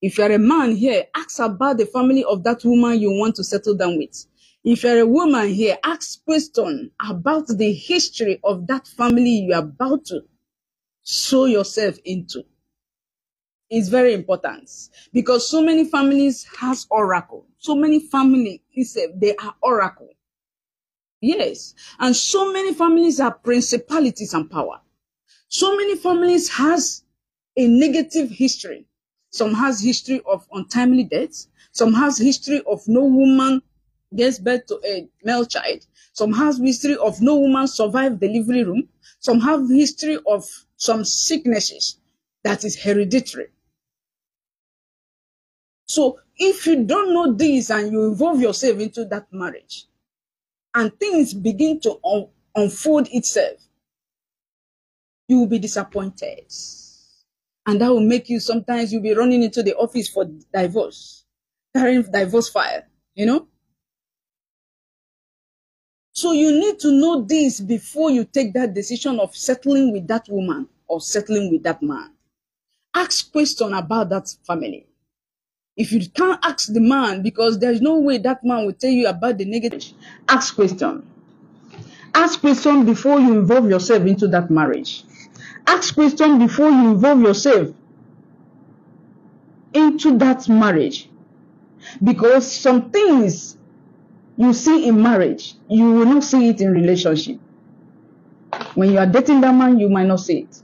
If you're a man here, ask about the family of that woman you want to settle down with. If you're a woman here, ask questions about the history of that family you're about to sow yourself into. It's very important because so many families has oracle. So many families, they are oracle. Yes. And so many families are principalities and power. So many families has a negative history. Some has history of untimely death. Some has history of no woman gives birth to a male child. Some has history of no woman survive delivery room. Some have history of some sicknesses that is hereditary. So if you don't know this and you involve yourself into that marriage and things begin to unfold itself, you will be disappointed. And that will make you, sometimes you'll be running into the office for divorce, carrying divorce file, you know. So you need to know this before you take that decision of settling with that woman or settling with that man. Ask questions about that family. If you can't ask the man, because there's no way that man will tell you about the negative, ask questions. Ask questions before you involve yourself into that marriage. Ask questions before you involve yourself into that marriage. Because some things you see in marriage, you will not see it in relationship. When you are dating that man, you might not see it.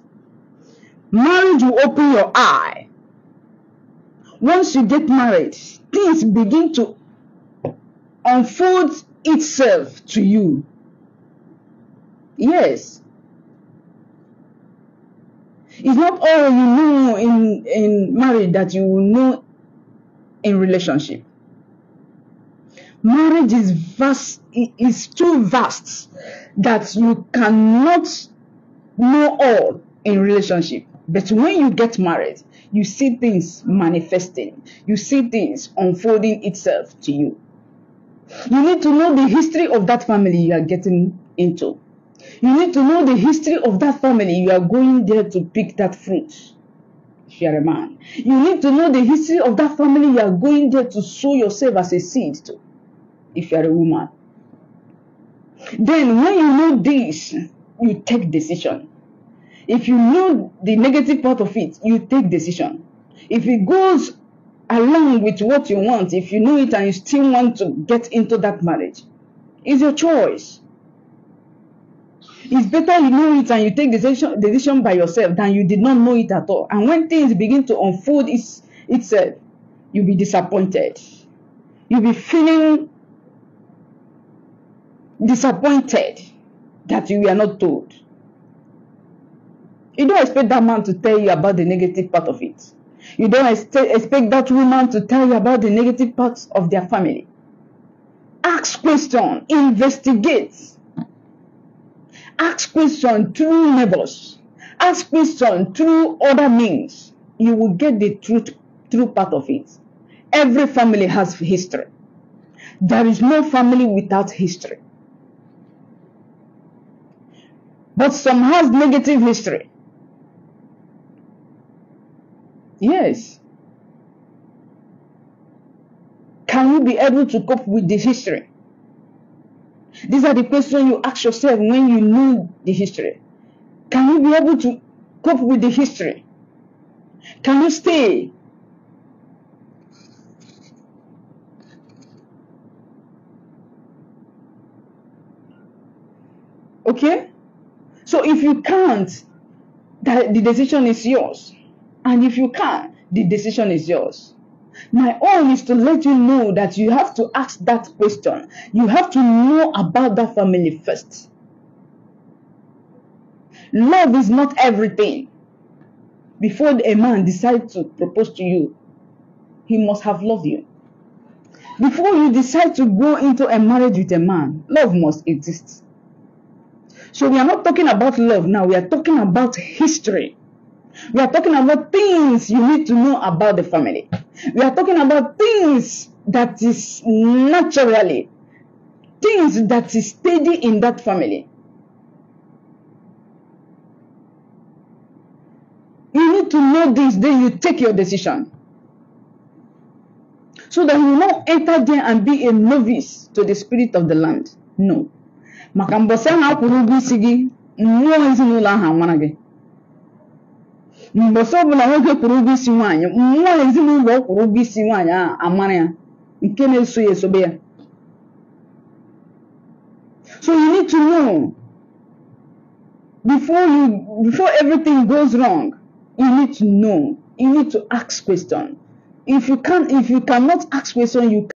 Marriage will open your eye. Once you get married, things begin to unfold itself to you. Yes. It's not all you know in marriage that you will know in relationship. Marriage is vast, it's too vast that you cannot know all in relationship. But when you get married, you see things manifesting. You see things unfolding itself to you. You need to know the history of that family you are getting into. You need to know the history of that family you are going there to pick that fruit. If you are a man, you need to know the history of that family you are going there to sow yourself as a seed to. If you are a woman, then when you know this, you take decision. If you know the negative part of it, you take decision. If it goes along with what you want, if you know it and you still want to get into that marriage, it's your choice. It's better you know it and you take decision by yourself than you did not know it at all. And when things begin to unfold itself, you'll be disappointed. You'll be feeling disappointed that you were not told. You don't expect that man to tell you about the negative part of it. You don't expect that woman to tell you about the negative parts of their family. Ask questions, investigate. Ask questions through neighbors. Ask questions through other means. You will get the true part of it. Every family has history. There is no family without history. But some has negative history. Yes. Can you be able to cope with the history? These are the questions you ask yourself when you know the history. Can you be able to cope with the history? Can you stay? Okay? So if you can't, the decision is yours. And if you can, the decision is yours. My own is to let you know that you have to ask that question. You have to know about that family first. Love is not everything. Before a man decides to propose to you, he must have loved you. Before you decide to go into a marriage with a man, love must exist. So we are not talking about love now. We are talking about history. We are talking about things you need to know about the family. We are talking about things that is naturally, things that is steady in that family. You need to know this, then you take your decision. so that you will not enter there and be a novice to the spirit of the land. No. Maka mbọsị ahụ akwụrụ ụgwọ isi gị, mmụọ ezinụlọ ahụ amara gị. Mbọsị ọbụla nwoke kwụrụ ụgwọ isi nwaanyị, mmụọ ezinụlọ ọ kwụrụ ụgwọ isi nwaanyị ahụ amara ya, nke na-eso ya esobe ya. So you need to know before everything goes wrong. You need to know. You need to ask questions. If you cannot ask questions, you